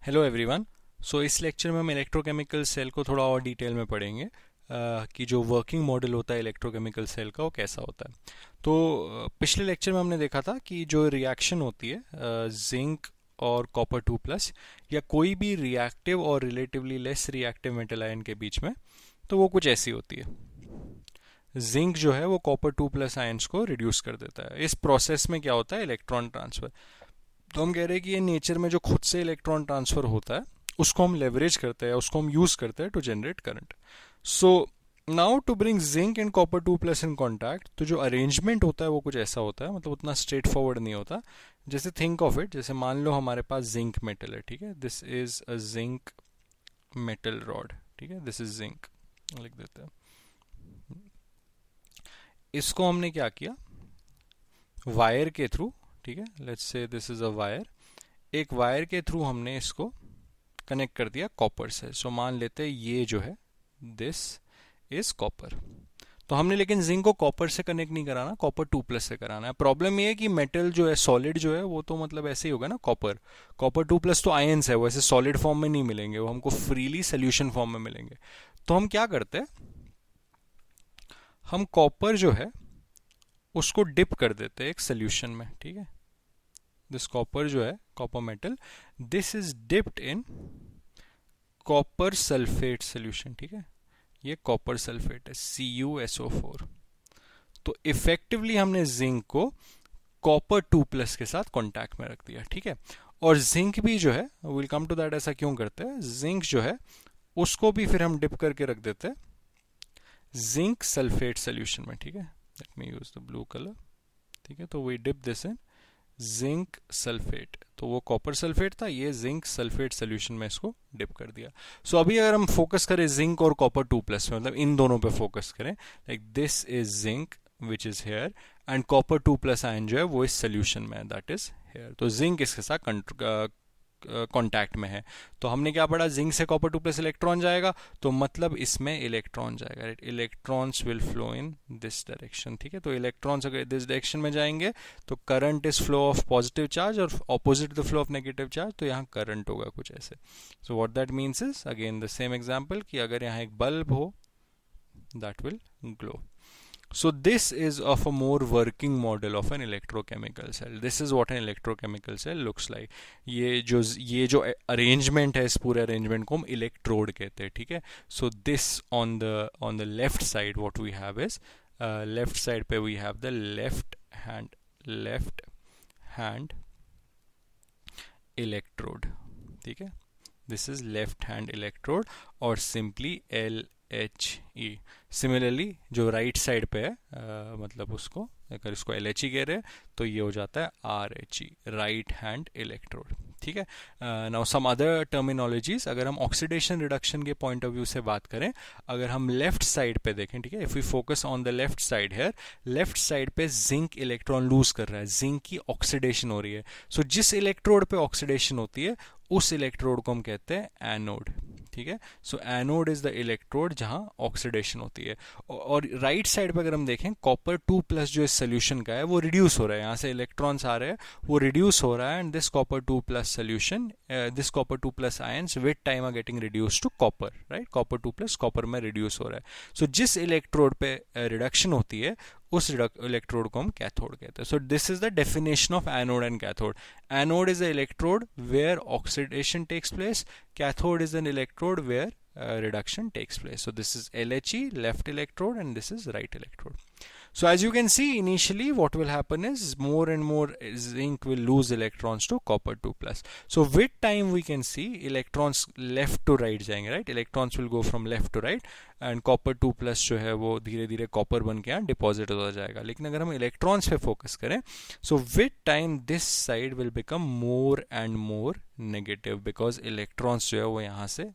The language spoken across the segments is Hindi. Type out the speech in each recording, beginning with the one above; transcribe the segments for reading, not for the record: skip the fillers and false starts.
Hello everyone. सो इस लेक्चर में हम इलेक्ट्रोकेमिकल सेल को थोड़ा और डिटेल में पढ़ेंगे कि जो वर्किंग मॉडल होता है इलेक्ट्रोकेमिकल सेल का वो कैसा होता है। तो पिछले लेक्चर में हमने देखा था कि जो रिएक्शन होती है जिंक और कॉपर 2+ या कोई भी रिएक्टिव और relatively less reactive metal ion के बीच में, तो वो कुछ ऐसी होती है। जिंक जो है वो कॉपर 2+ आयन्स को रिड्यूस कर देता है। इस प्रोसेस में क्या होता है, इलेक्ट्रॉन ट्रांसफर। तो हम कह रहे हैं कि ये नेचर में जो खुद से इलेक्ट्रॉन ट्रांसफर होता है उसको हम लेवरेज करते हैं, उसको हम यूज करते हैं to generate current. So now to bring zinc and copper 2+ in contact, तो जो अरेंजमेंट होता है वो कुछ ऐसा होता है, मतलब उतना स्ट्रेट फॉरवर्ड नहीं होता। जैसे थिंक ऑफ इट, जैसे मान लो हमारे पास जिंक मेटल है, ठीक है, this is a zinc metal rod, ठीक है, दिस इज जिंक, लिख देते हैं। इसको हमने क्या किया, वायर के थ्रू, ठीक है, let's say this is a wire, एक वायर के थ्रू हमने इसको कनेक्ट कर दिया कॉपर से। सो मान लेते हैं ये जो है दिस इज कॉपर। तो हमने लेकिन जिंक को कॉपर से कनेक्ट नहीं कराना, कॉपर 2+ से कराना है। प्रॉब्लम ये है कि मेटल जो है सॉलिड जो है वो तो मतलब ऐसे ही होगा ना, कॉपर कॉपर 2+ तो आयंस है, वो ऐसे सॉलिड फॉर्म में नहीं मिलेंगे, वो हमको फ्रीली सोल्यूशन फॉर्म में मिलेंगे। तो हम क्या करते हैं, हम कॉपर जो है उसको डिप कर देते हैं एक सोल्यूशन में, ठीक है। दिस कॉपर जो है, copper metal, this is dipped in copper sulphate solution, ठीक है। ये कॉपर सल्फेट है, CuSO4। तो इफेक्टिवली हमने जिंक को कॉपर 2+ के साथ कांटेक्ट में रख दिया, ठीक है। और जिंक भी जो है, विल कम टू दैट, ऐसा क्यों करते हैं, जिंक जो है उसको भी फिर हम डिप करके रख देते हैं जिंक सल्फेट सोल्यूशन में, ठीक है। Let me use the blue colour, ठीक है। तो we dip this in zinc sulphate, तो वो कॉपर सल्फेट था, ये जिंक सल्फेट सोल्यूशन में इसको डिप कर दिया। सो अभी अगर हम फोकस करें जिंक और कॉपर 2+ में, मतलब इन दोनों पे फोकस करें, like this is zinc which is here and copper 2+ ion जो है वो इस सोल्यूशन में, दैट इज हेयर। तो जिंक इसके साथ कांटेक्ट में है। तो हमने क्या पढ़ा, जिंक से कॉपर 2+ इलेक्ट्रॉन जाएगा, तो मतलब इसमें इलेक्ट्रॉन जाएगा, right. Electrons will flow in this direction, ठीक है। तो इलेक्ट्रॉन्स अगर दिस डायरेक्शन में जाएंगे तो current is flow of positive charge, और opposite the flow of negative charge, तो यहाँ करंट होगा कुछ ऐसे। So what that means is again the same example कि अगर यहाँ एक बल्ब हो, that will glow. So this is of a more working model of an electrochemical cell. This is what an electrochemical cell looks like. ये जो arrangement है, इस पूरे arrangement को हम electrode कहते हैं, ठीक है। So this on the left side what we have is left side पे we have the left hand electrode, ठीक है। This is left hand electrode और simply LHE। सिमिलरली जो राइट साइड पे है मतलब उसको अगर इसको LHE कह रहे हैं तो ये हो जाता है RHE, राइट हैंड इलेक्ट्रोड, ठीक है। नाउ सम अदर टर्मिनोलॉजीज, अगर हम ऑक्सीडेशन रिडक्शन के पॉइंट ऑफ व्यू से बात करें, अगर हम लेफ्ट साइड पे देखें, ठीक है, if we focus on the left side here, left side पे जिंक इलेक्ट्रॉन लूज कर रहा है, जिंक की ऑक्सीडेशन हो रही है। सो जिस इलेक्ट्रोड पे ऑक्सीडेशन होती है उस इलेक्ट्रोड को हम कहते हैं एनोड, ठीक है। सो एनोड इज द इलेक्ट्रोड जहां ऑक्सीडेशन होती है। और राइट साइड पर अगर हम देखें, कॉपर 2+ जो इस सोल्यूशन का है वो रिड्यूस हो रहा है, यहाँ से इलेक्ट्रॉन्स आ रहे हैं, वो रिड्यूस हो रहा है, and this copper 2+ solution, this copper 2+ ions with time are getting reduce to copper, right. Copper 2+ copper में रिड्यूस हो रहा है। सो जिस इलेक्ट्रोड पे रिडक्शन होती है उस इलेक्ट्रोड को हम कैथोड कहते हैं। सो this is the definition of anode and cathode. Anode is an electrode where oxidation takes place. Cathode is an electrode where reduction takes place. So this is LHE, left electrode, and this is right electrode. So as you can see, initially what will happen is more and more zinc will lose electrons to copper 2+. So with time we can see electrons left to right जाएंगे, right? Electrons will go from left to right and copper 2+ जो है वो धीरे धीरे कॉपर बन के यहाँ डिपॉजिट होता जाएगा। लेकिन अगर हम इलेक्ट्रॉन्स पे फोकस करें, so with time this side will become more and more negative because electrons जो है वो यहाँ से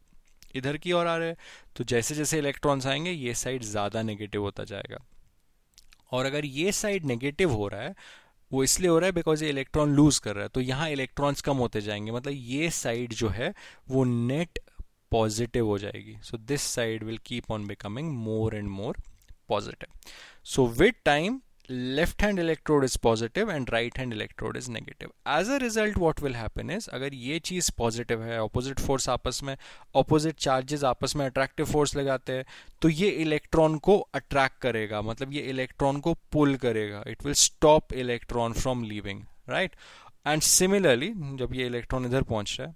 इधर की ओर आ रहे हैं। तो जैसे जैसे इलेक्ट्रॉन्स आएंगे ये साइड ज़्यादा नेगेटिव होता जाएगा, और अगर ये साइड नेगेटिव हो रहा है, वो इसलिए हो रहा है बिकॉज ये इलेक्ट्रॉन लूज कर रहा है, तो यहाँ इलेक्ट्रॉन्स कम होते जाएंगे, मतलब ये साइड जो है वो नेट पॉजिटिव हो जाएगी। So this side will keep on becoming more and more positive. So with time left hand electrode is positive and right hand electrode is negative. As a result what will happen is, अगर ये चीज पॉजिटिव है, ऑपोजिट फोर्स आपस में, ऑपोजिट चार्जेस आपस में अट्रैक्टिव फोर्स लगाते हैं, तो ये इलेक्ट्रॉन को अट्रैक्ट करेगा, मतलब ये इलेक्ट्रॉन को पुल करेगा. It will stop electron from leaving, right. And similarly जब ये इलेक्ट्रॉन इधर पहुंच रहा है,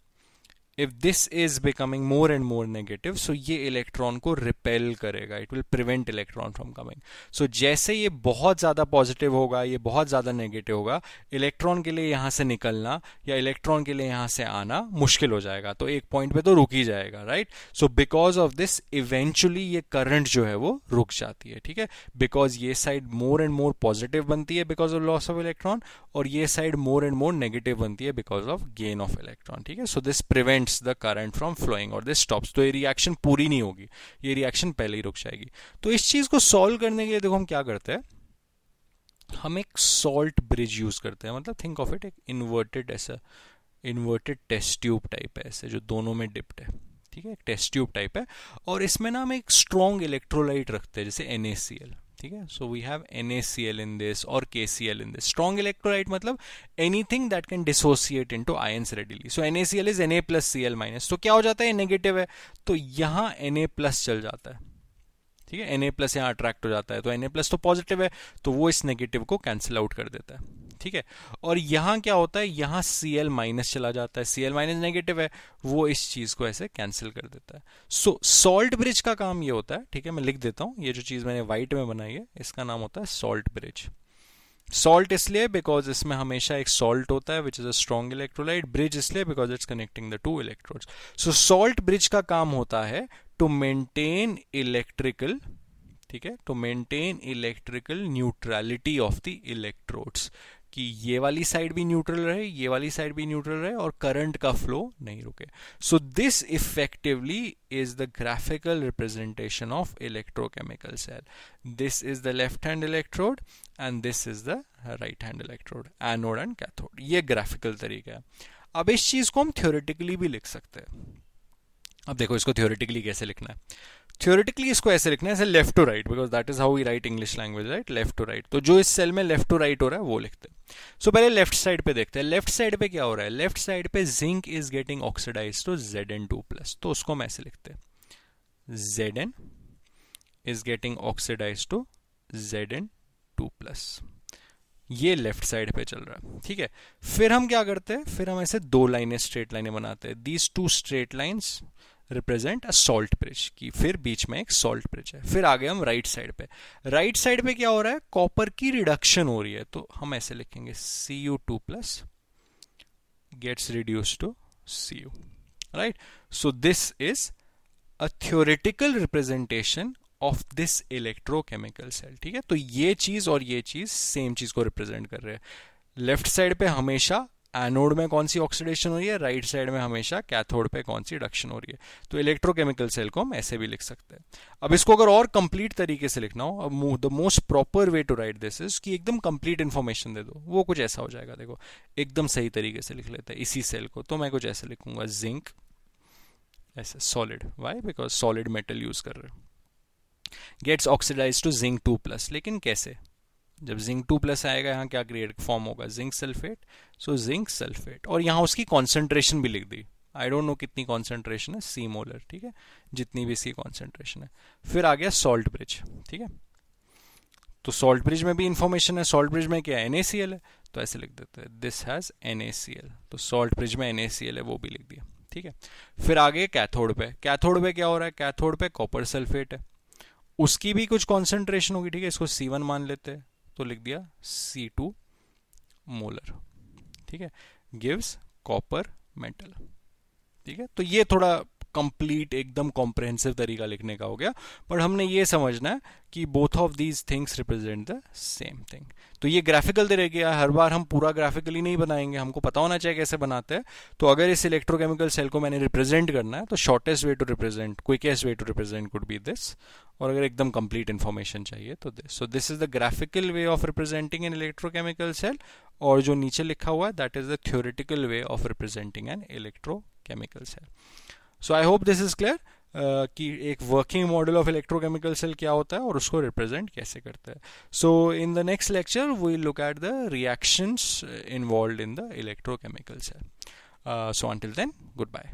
if this is becoming more and more negative, so ये इलेक्ट्रॉन को रिपेल करेगा, it will prevent electron from coming. so जैसे ये बहुत ज़्यादा पॉजिटिव होगा, ये बहुत ज़्यादा नेगेटिव होगा, इलेक्ट्रॉन के लिए यहाँ से निकलना या इलेक्ट्रॉन के लिए यहाँ से आना मुश्किल हो जाएगा, तो एक पॉइंट पे तो रुक ही जाएगा, right. So because of this eventually ये करंट जो है वो रुक जाती है, ठीक है, बिकॉज ये side more and more positive बनती है because of loss of electron, और ये side more and more negative बनती है because of gain of electron, ठीक है. So this prevent the current from flowing और this stops. तो ये रिएक्शन पूरी नहीं होगी, ये रिएक्शन पहले ही रुक जाएगी. तो इस चीज को सॉल्व करने के लिए देखो हम क्या करते हैं, हम एक सॉल्ट ब्रिज यूज करते हैं. मतलब थिंक ऑफ इट, एक इन्वर्टेड, ऐसा इन्वर्टेड टेस्ट ट्यूब टाइप है, ऐसे जो दोनों में डिप्ड है, ठीक है, एक टेस्ट ट्यूब टाइप है, और इसमें ना हम एक स्ट्रॉन्ग इलेक्ट्रोलाइट रखते हैं जैसे NaCl, ठीक है. So we have NaCl in this और KCl in this. Strong electrolyte मतलब anything that can dissociate into ions readily. So NaCl is Na plus Cl minus. तो क्या हो जाता है, नेगेटिव है तो यहां Na प्लस चल जाता है, ठीक है. Na प्लस यहां अट्रैक्ट हो जाता है, तो Na प्लस तो पॉजिटिव है, तो वो इस नेगेटिव को कैंसिल आउट कर देता है, ठीक है. और यहां क्या होता है, यहां Cl माइनस चला जाता है, Cl माइनस नेगेटिव है, वो इस चीज को ऐसे कैंसिल कर देता है. सो सॉल्ट ब्रिज का काम ये होता है, ठीक है. मैं लिख देता हूं, ये जो चीज मैंने व्हाइट में बनाई है इसका नाम होता है सॉल्ट ब्रिज. सॉल्ट इसलिए बिकॉज इसमें हमेशा एक सॉल्ट होता है which is a strong electrolyte. Bridge इसलिए because it's connecting the two electrodes. So salt bridge का काम होता है टू मेंटेन इलेक्ट्रिकल, ठीक है, to maintain electrical neutrality of the electrodes, कि ये वाली साइड भी न्यूट्रल रहे, ये वाली साइड भी न्यूट्रल रहे और करंट का फ्लो नहीं रुके. So this effectively is the graphical representation of electrochemical cell. This is the left hand electrode and this is the right hand electrode, anode and cathode. ये ग्राफिकल तरीका है. अब इस चीज को हम थ्योरेटिकली भी लिख सकते हैं. अब देखो इसको थ्योरेटिकली कैसे लिखना है. थ्योरेटिकली इसको ऐसे लिखना है, ऐसे left to right, because that is how we write English language, right, left to right. तो जो इस सेल में लेफ्ट टू राइट हो रहा है वो लिखते हैं. सो पहले लेफ्ट साइड पे देखते हैं. लेफ्ट साइड पे क्या हो रहा है, लेफ्ट साइड पे zinc is getting oxidise to Zn2+. तो उसको हम ऐसे लिखते हैं, Zn is getting oxidise to Zn2+. ये लेफ्ट साइड पे चल रहा है, ठीक है. फिर हम क्या करते हैं, फिर हम ऐसे दो लाइनें, स्ट्रेट लाइनें बनाते हैं. These two straight lines represent a salt bridge, की फिर बीच में एक सॉल्ट ब्रिज है. फिर आ गए हम राइट साइड पे. राइट साइड पे क्या हो रहा है, कॉपर की रिडक्शन हो रही है, तो हम ऐसे लिखेंगे Cu2+ gets reduce to Cu, right. So this is a theoretical representation of this electrochemical cell, ठीक है. तो ये चीज और ये चीज सेम चीज को रिप्रेजेंट कर रहे हैं. लेफ्ट साइड पे हमेशा एनोड में कौन सी ऑक्सीडेशन हो रही है, राइट साइड में हमेशा कैथोड पे कौन सी रिडक्शन हो रही है. तो इलेक्ट्रोकेमिकल सेल को हम ऐसे भी लिख सकते हैं. अब इसको अगर और कंप्लीट तरीके से लिखना हो, अब the most proper way to write this is कि एकदम कंप्लीट इंफॉर्मेशन दे दो. वो कुछ ऐसा हो जाएगा, देखो एकदम सही तरीके से लिख लेते हैं इसी सेल को. तो मैं कुछ ऐसे लिखूंगा, जिंक ऐसे solid, why, because solid metal use कर रहे हो, गेट्स ऑक्सीडाइज टू Zinc2+. लेकिन कैसे, जब Zinc2+ आएगा यहाँ क्या क्रिएट फॉर्म होगा, zinc sulphate. So zinc sulphate, और यहाँ उसकी कॉन्सेंट्रेशन भी लिख दी. आई डोंट नो कितनी कॉन्सेंट्रेशन है, C मोलर, ठीक है, जितनी भी इसकी कॉन्सेंट्रेशन है. फिर आ गया सॉल्ट ब्रिज, ठीक है. तो सॉल्ट ब्रिज में भी इंफॉर्मेशन है. सॉल्ट ब्रिज में क्या है, NaCl है, तो ऐसे लिख देते हैं, दिस हैज NaCl. तो सॉल्ट ब्रिज में NaCl है, वो भी लिख दिया, ठीक है. फिर आगे कैथोड पे. कैथोड पे क्या हो रहा है, कैथोड पे कॉपर सल्फेट है, उसकी भी कुछ कॉन्सेंट्रेशन होगी, ठीक है. इसको C1 मान लेते हैं, तो लिख दिया C2 मोलर, ठीक है, गिव्स कॉपर मेटल, ठीक है. तो ये थोड़ा कंप्लीट एकदम कॉम्प्रहेंसिव तरीका लिखने का हो गया, पर हमने ये समझना है कि both of these things represent the same thing. तो ये ग्राफिकल तरीका है. हर बार हम पूरा ग्राफिकली नहीं बनाएंगे, हमको पता होना चाहिए कैसे बनाते हैं. तो अगर इस इलेक्ट्रोकेमिकल सेल को मैंने रिप्रेजेंट करना है, तो shortest way to represent, quickest way to represent could be this. और अगर एकदम कंप्लीट इंफॉर्मेशन चाहिए तो this. So this is the graphical way of representing an electrochemical cell, और जो नीचे लिखा हुआ है that is the theoretical way of representing an electrochemical cell. So I hope this is clear. कि एक working model of electrochemical cell क्या होता है और उसको रिप्रेजेंट कैसे करता है. So in the next lecture we look at the reactions involved in the electrochemical cell. So until then, goodbye.